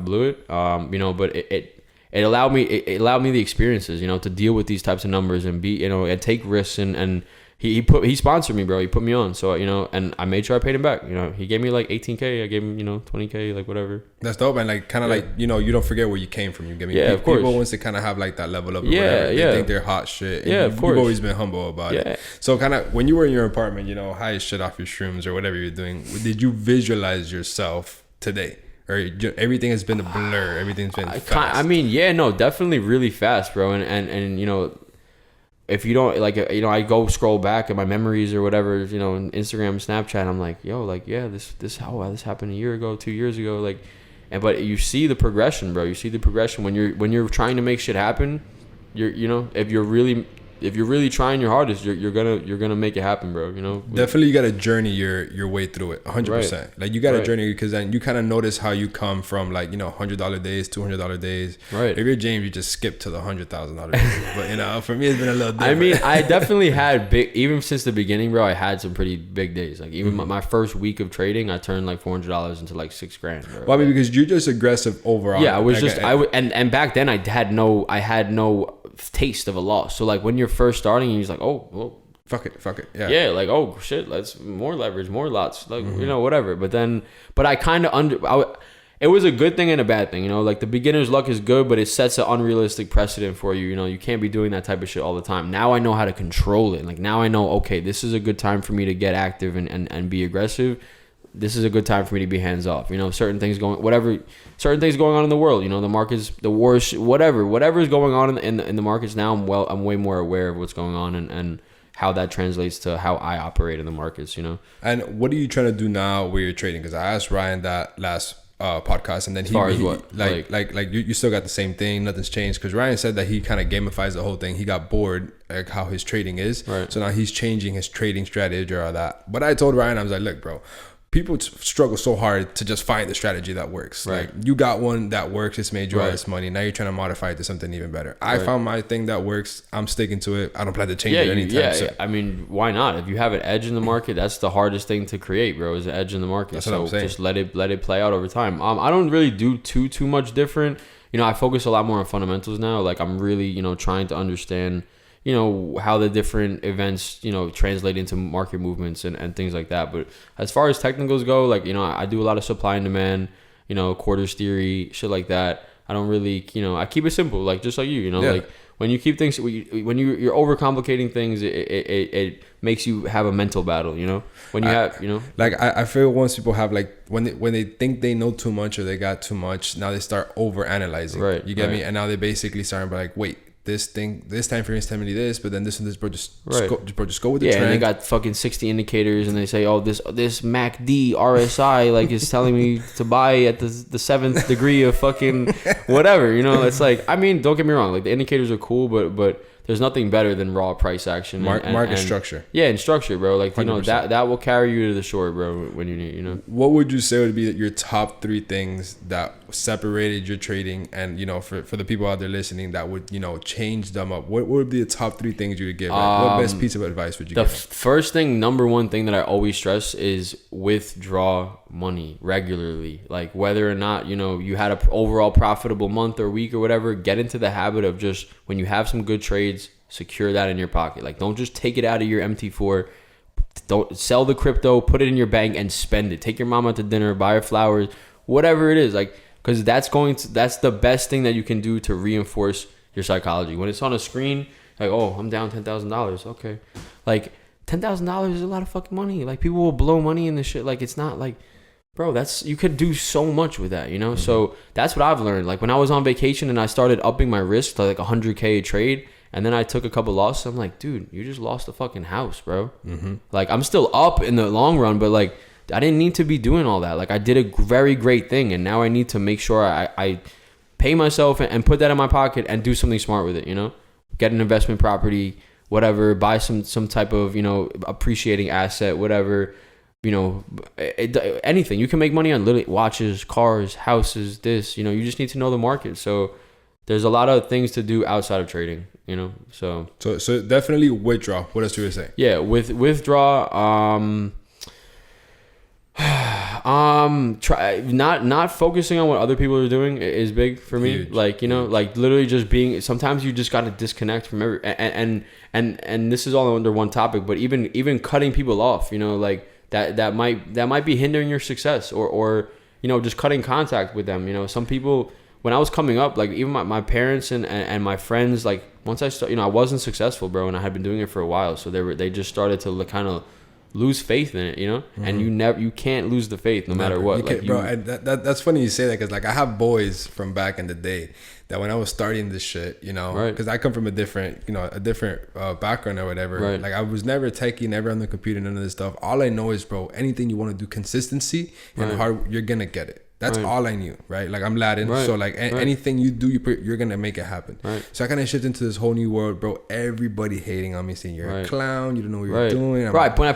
it allowed me the experiences, to deal with these types of numbers and be, and take risks, and he sponsored me, bro. He put me on. So, and I made sure I paid him back. He gave me like 18K. I gave him, 20K, like whatever. That's dope. And like, kind of like, you don't forget where you came from. You get me? Of course. People, once they kind of have like that level up, they think they're hot shit. And of course. You've always been humble about it. So kind of when you were in your apartment, high as shit off your shrooms or whatever you're doing, did you visualize yourself today? Or everything has been a blur. Everything's been fast. Definitely really fast, bro. And if you don't, like, I go scroll back at my memories or whatever, in Instagram, Snapchat, I'm like, this happened a year ago, 2 years ago, like, but you see the progression, bro. You see the progression when you're trying to make shit happen. If you're really trying your hardest, you're gonna make it happen, bro. Definitely, you gotta journey your way through it, 100%. Like, you gotta journey, because then you kind of notice how you come from, like, $100 days, $200 days. Right. If you're James, you just skip to the $100,000 days. But for me, it's been a little different. I mean, I definitely had even since the beginning, bro. I had some pretty big days. Like, even my first week of trading, I turned like $400 into like $6,000, bro. Well, I mean, because you're just aggressive overall. Yeah, I was and back then I had no taste of a loss. So like, when you're first starting, you're just like, oh, well, fuck it. Yeah, like, oh shit, let's more leverage, more lots, like, whatever. But I kind of it was a good thing and a bad thing, like, the beginner's luck is good, but it sets an unrealistic precedent for you. You can't be doing that type of shit all the time. Now I know how to control it. Like, now I know, okay, this is a good time for me to get active and be aggressive. This is a good time for me to be hands off. Certain things going on in the world. The markets, the wars, whatever is going on in the markets now. I'm way more aware of what's going on and how that translates to how I operate in the markets. And what are you trying to do now where you're trading? Because I asked Ryan that last podcast, and then as far as what? Like you still got the same thing, nothing's changed, because Ryan said that he kind of gamifies the whole thing. He got bored like how his trading is, right. So now he's changing his trading strategy or all that. But I told Ryan, I was like, look, bro, people struggle so hard to just find the strategy that works. Right. Like, you got one that works, it's made you all Right. this money. Now you're trying to modify it to something even better. I Right. found my thing that works. I'm sticking to it. I don't plan to change it anytime soon. I mean, why not? If you have an edge in the market, that's the hardest thing to create, bro, is an edge in the market. That's what I'm saying. Just let it play out over time. I don't really do too much different. You know, I focus a lot more on fundamentals now. Like, I'm really, you know, trying to understand, you know, how the different events, you know, translate into market movements and things like that. But as far as technicals go, like, you know, I do a lot of supply and demand, you know, quarters theory, shit like that. I don't really, you know, I keep it simple, like, just like you know, Yeah. like, when you keep things, when you're overcomplicating things, it makes you have a mental battle, you know, when you have, you know, like I feel once people have like when they think they know too much or they got too much, now they start over analyzing. Right, You get right. me? And now they basically start by like, wait, this time frame is telling me this, but then this and this, bro, just Right. just go with the yeah, trend. and they got fucking 60 indicators, and they say, oh, this MACD RSI like is telling me to buy at the 7th degree of fucking whatever, you know. It's like, I mean, don't get me wrong, like, the indicators are cool, but there's nothing better than raw price action Market structure. Yeah, and structure, bro. Like, you know, 100%. that will carry you to the shore, bro, when you need, you know. What would you say would be your top 3 things that separated your trading, and, you know, for the people out there listening, that would, you know, change them up? What would be the top 3 things you would give? What best piece of advice would you The give? first thing, number one thing that I always stress is withdraw money regularly. Like, whether or not, you know, you had an overall profitable month or week or whatever, get into the habit of just, when you have some good trades, secure that in your pocket. Like, don't just take it out of your MT4. Don't sell the crypto, put it in your bank and spend it. Take your mom out to dinner, buy her flowers, whatever it is. Like, because that's the best thing that you can do to reinforce your psychology. When it's on a screen, like, oh, I'm down $10,000. Okay. Like, $10,000 is a lot of fucking money. Like, people will blow money in this shit. Like, it's not like, bro, you could do so much with that, you know? So that's what I've learned. Like, when I was on vacation and I started upping my risk to like $100K a trade, and then I took a couple losses, I'm like, dude, you just lost a fucking house, bro. Mm-hmm. Like, I'm still up in the long run, but like, I didn't need to be doing all that. Like, I did a very great thing, and now I need to make sure I pay myself and put that in my pocket and do something smart with it, you know? Get an investment property, whatever, buy some type of, you know, appreciating asset, whatever, you know, anything. You can make money on literally watches, cars, houses, this, you know, you just need to know the market. So there's a lot of things to do outside of trading, you know? So definitely withdraw. What else do you say? Yeah, withdraw, try not focusing on what other people are doing is big for me. Huge. Like, you know, like, literally just being, sometimes you just got to disconnect from and this is all under one topic, but even cutting people off, you know, like, that might be hindering your success, or you know, just cutting contact with them. You know, some people, when I was coming up, like, even my parents and my friends, like, once I start, you know, I wasn't successful, bro, and I had been doing it for a while, so they just started to kind of lose faith in it, you know. Mm-hmm. And you can't lose the faith no matter what. Like, bro, and that's funny you say that, because like, I have boys from back in the day that when I was starting this shit, you know, because I come from a different background or whatever. Right. Like, I was never techie, never on the computer, none of this stuff. All I know is, bro, anything you want to do, consistency and hard, you're gonna get it. That's all I knew, right? Like, I'm Latin, so like anything you do, you're gonna make it happen. Right. So I kind of shifted into this whole new world, bro. Everybody hating on me, saying you're a clown, you don't know what you're doing. Right. When I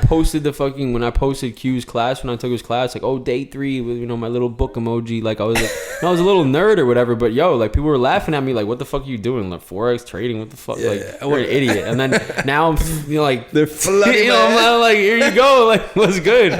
posted Q's class, when I took his class, like, oh, day 3 with, you know, my little book emoji, like, I was a little nerd or whatever, but yo, like, people were laughing at me, like, what the fuck are you doing? Like, FOREX trading, what the fuck? Yeah, like, you're an idiot. And then now I'm, you know, like, they're flooding, you know, I'm like, here you go, like, what's good?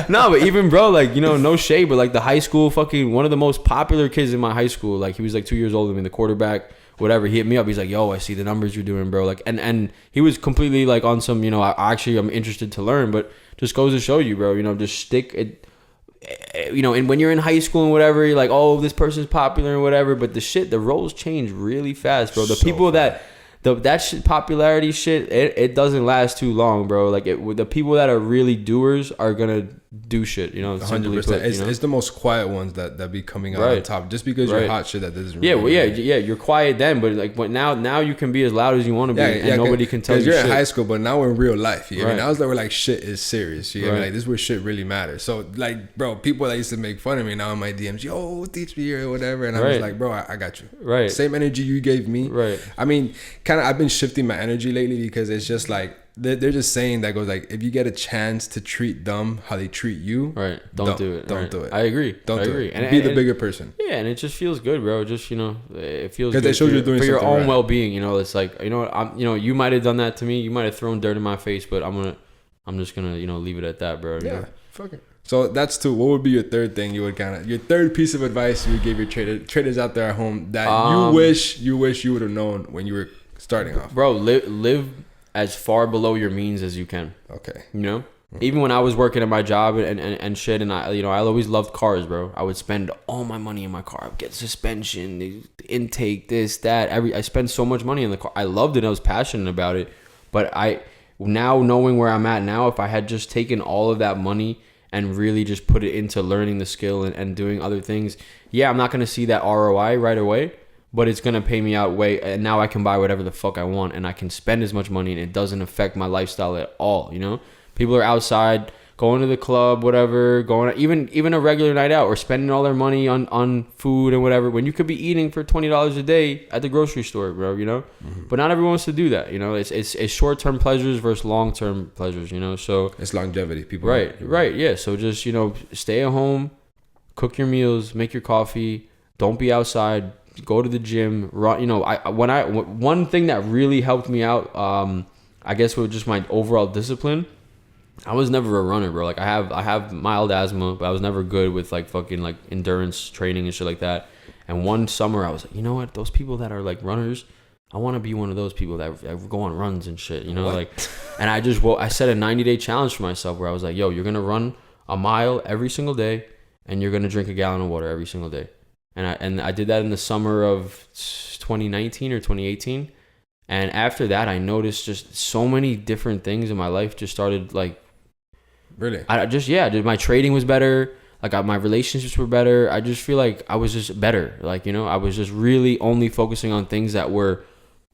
No, but even, bro, like, you know, no shade, but like, the high school fucking, one of the most popular kids in my high school, like, he was like 2 years older than me, the quarterback, whatever, he hit me up, he's like, yo, I see the numbers you're doing, bro, like, and he was completely like on some, you know, I'm interested to learn, but just goes to show you, bro, you know, just stick it, you know. And when you're in high school and whatever, you're like, oh, this person's popular and whatever, but the roles change really fast, bro. The people that popularity shit, it doesn't last too long, bro. Like the people that are really doers are gonna do shit, you know. 100%. It's the most quiet ones that be coming out on top. Just because you're hot shit, that doesn't. You're quiet then, but like now you can be as loud as you want to be, and nobody can tell you. Because you're shit. in high school, but now we're in real life. You know? Now it's like we're like shit is serious. You know? Like this is where shit really matters. So like, bro, people that used to make fun of me now in my DMs, yo, teach me or whatever, and I was like, bro, I got you. Right. Same energy you gave me. Right. I mean, kind of, I've been shifting my energy lately because it's just like. They're just saying that goes like, if you get a chance to treat them how they treat you, don't do it. Don't do it. I agree. Don't do it. And be the bigger person. Yeah, and it just feels good, bro. Just, you know, it feels good because it shows you're doing for your own right. well-being. You know, it's like, you know, you might have done that to me. You might have thrown dirt in my face, but I'm just gonna, you know, leave it at that, bro. Yeah, fuck it. So that's two. What would be your third thing you would your third piece of advice you would give your traders out there at home that you wish you would have known when you were starting off? Bro, live as far below your means as you can. Okay. You know? Even when I was working at my job and shit, and I always loved cars, bro. I would spend all my money in my car. I would get suspension, the intake, this, that. I spent so much money in the car. I loved it. I was passionate about it. But now knowing where I'm at now, if I had just taken all of that money and really just put it into learning the skill and doing other things, yeah, I'm not going to see that ROI right away. But it's going to pay me out and now I can buy whatever the fuck I want and I can spend as much money and it doesn't affect my lifestyle at all, you know? People are outside, going to the club, whatever, even a regular night out or spending all their money on food and whatever when you could be eating for $20 a day at the grocery store, bro, you know? Mm-hmm. But not everyone wants to do that, you know? It's short-term pleasures versus long-term pleasures, you know? So it's longevity. People Right, yeah. So just, you know, stay at home, cook your meals, make your coffee, don't be outside. Go to the gym, run. You know, one thing that really helped me out, I guess, with just my overall discipline. I was never a runner, bro. Like I have mild asthma, but I was never good with like fucking like endurance training and shit like that. And one summer, I was like, you know what? Those people that are like runners, I want to be one of those people that go on runs and shit. You know, like, and I set a 90-day challenge for myself where I was like, yo, you're gonna run a mile every single day, and you're gonna drink a gallon of water every single day. And I did that in the summer of 2019 or 2018. And after that, I noticed just so many different things in my life just started like... Really? My trading was better. Like my relationships were better. I just feel like I was just better. Like, you know, I was just really only focusing on things that were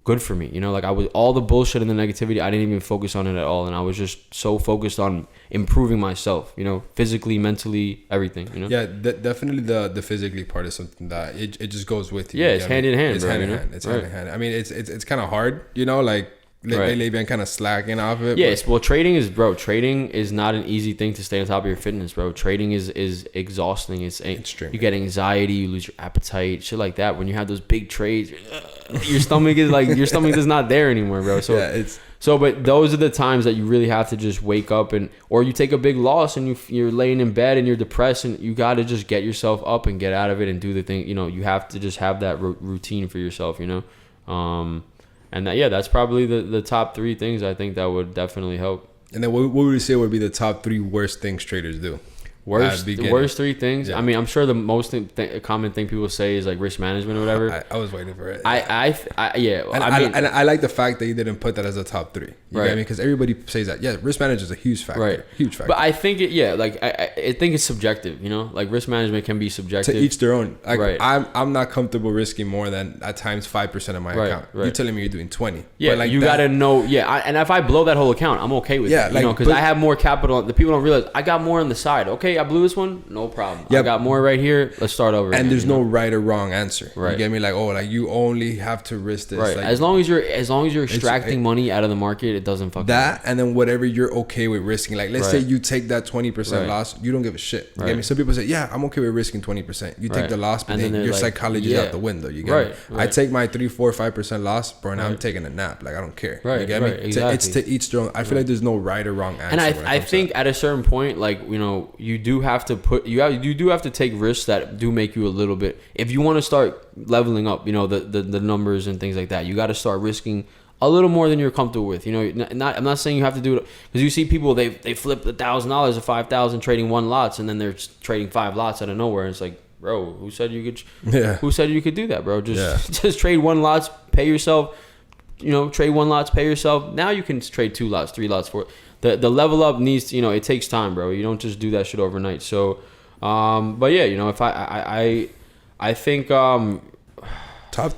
good for me. You know, like all the bullshit and the negativity, I didn't even focus on it at all. And I was just so focused on improving myself, you know, physically, mentally, everything, you know? Yeah, definitely the physically part is something that it just goes with you. Yeah, it's hand in hand, It's hand in hand. It's hand in hand. I mean, it's kind of hard, you know, like lately been kind of slacking off it. Yeah, trading is not an easy thing to stay on top of your fitness, bro. Trading is exhausting. It's extreme. You get anxiety, you lose your appetite, shit like that. When you have those big trades, your stomach is not there anymore, bro. So yeah, but those are the times that you really have to just wake up or you take a big loss and you're laying in bed and you're depressed and you got to just get yourself up and get out of it and do the thing. You know, you have to just have that routine for yourself, you know? And that's probably the top three things I think that would definitely help. And then what would you say would be the top three worst things traders do? The worst three things. Yeah. I mean, I'm sure the most common thing people say is like risk management or whatever. I was waiting for it. I like the fact that you didn't put that as a top three. You get me? Because everybody says that. Yeah, risk management is a huge factor. Right. Huge factor. But I think I think it's subjective. You know, like risk management can be subjective. To each their own. Like I'm not comfortable risking more than at times 5% of my account. Right. You're telling me you're doing 20. Yeah, but like you gotta know. Yeah, and if I blow that whole account, I'm okay with it. You know, because I have more capital. The people don't realize I got more on the side. Okay, I blew this one, no problem. Yep. I got more right here. Let's start over. And there's no right or wrong answer. Right. You get me? Like you only have to risk this. Right. Like, as long as you're extracting money out of the market, it doesn't fucking that. And then whatever you're okay with risking. Like let's say you take that 20% loss, you don't give a shit. You get me? Some people say, yeah, I'm okay with risking 20%. You take the loss, but then your psychology is out the window. You get me? I take my 3, 4, 5% loss, bro, and I'm taking a nap. Like I don't care. Right. You get me? Exactly. It's to each their own. I feel like there's no right or wrong answer. And I think at a certain point, like, you know, you do have to take risks that do make you a little bit. If you want to start leveling up, you know, the numbers and things like that, you got to start risking a little more than you're comfortable with. You know, I'm not saying you have to do it because you see people they flip $1,000 to 5,000 trading one lots and then they're trading 5 lots out of nowhere. And it's like, bro, who said you could? Yeah. Who said you could do that, bro? Just trade one lots, pay yourself trade 1 lots, pay yourself. Now you can trade 2 lots, 3 lots, 4. The level up needs to, it takes time, bro. You don't just do that shit overnight. So, but yeah, if I think top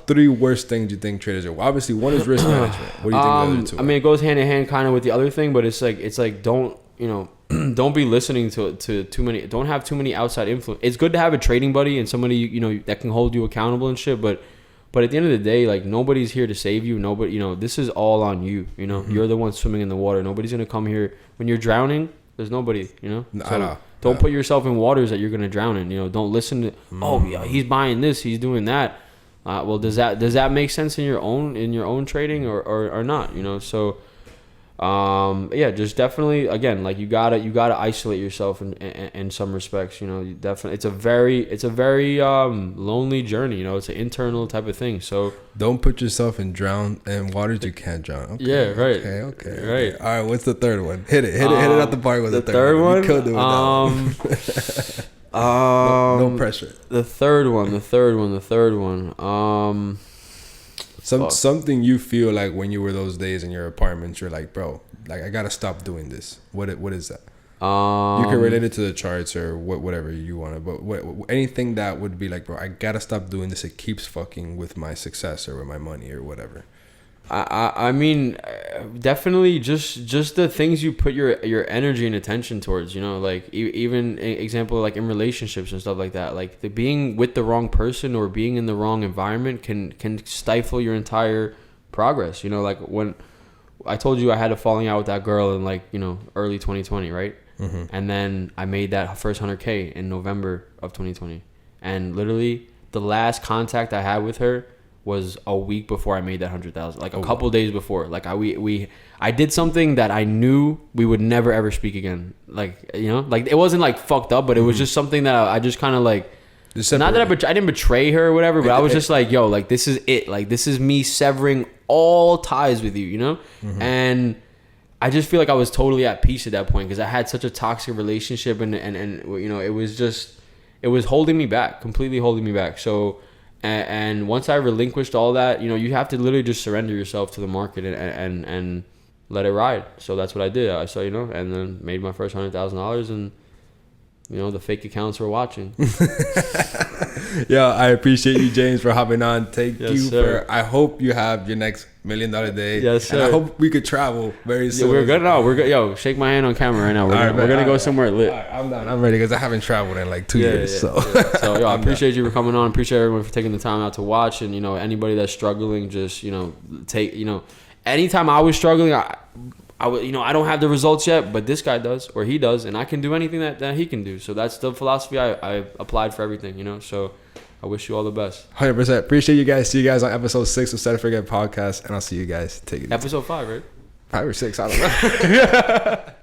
3 worst things you think traders are. Well, obviously, one is risk management. What do you think the other 2 are? I mean, it goes hand in hand kind of with the other thing, but it's like don't don't be listening to too many. Don't have too many outside influence. It's good to have a trading buddy and somebody that can hold you accountable and shit, but at the end of the day, like, nobody's here to save you. Nobody, this is all on you. You're the one swimming in the water. Nobody's gonna come here when you're drowning. There's nobody. So don't put yourself in waters that you're gonna drown in. Don't listen to. Oh yeah, he's buying this. He's doing that. Well, does that make sense in your own trading or not? So. Yeah, just definitely, again, like, you gotta isolate yourself in some respects. You definitely, it's a very lonely journey. It's an internal type of thing. So don't put yourself in waters you can't drown. Okay, yeah, right. Okay, right. All right, what's the third one? Hit it at the park with the third one. You killed it with that one. No pressure. The third one. Something you feel like when you were those days in your apartment, you're like, bro, like, I gotta stop doing this. What is that? You can relate it to the charts or whatever you want to, but anything that would be like, bro, I gotta stop doing this. It keeps fucking with my success or with my money or whatever. I mean, definitely just the things you put your energy and attention towards, like, even example, like in relationships and stuff like that, like, being with the wrong person or being in the wrong environment can stifle your entire progress. Like, when I told you I had a falling out with that girl in, like, early 2020, right? Mm-hmm. And then I made that first 100K in November of 2020, and literally the last contact I had with her was a week before I made that 100,000, like a couple days before. Like, I did something that I knew we would never ever speak again. Like, like, it wasn't like fucked up, but it was just something that I just kind of like, not that I didn't betray her or whatever, but I was just like, yo, like, this is it. Like, this is me severing all ties with you, Mm-hmm. And I just feel like I was totally at peace at that point because I had such a toxic relationship and it was holding me back, completely holding me back. So. And once I relinquished all that, you have to literally just surrender yourself to the market and let it ride. So that's what I did. I saw, and then made my first $100,000, and the fake accounts were watching. Yeah, I appreciate you, James, for hopping on. Sir. I hope you have your next $1 million day. Yes, sir. And I hope we could travel very soon. Yeah, we're good now. We're good. Yo, shake my hand on camera right now. We're gonna go somewhere lit. Right, I'm done. I'm ready because I haven't traveled in like 2 years. So yo, I appreciate you for coming on. Appreciate everyone for taking the time out to watch. And anybody that's struggling, just take anytime I was struggling, I don't have the results yet, but this guy does, or he does, and I can do anything that he can do. So that's the philosophy I applied for everything, So I wish you all the best. 100%. Appreciate you guys. See you guys on episode 6 of Set It Forget podcast, and I'll see you guys. Take it easy. Episode 5, right? 5 or 6, I don't know.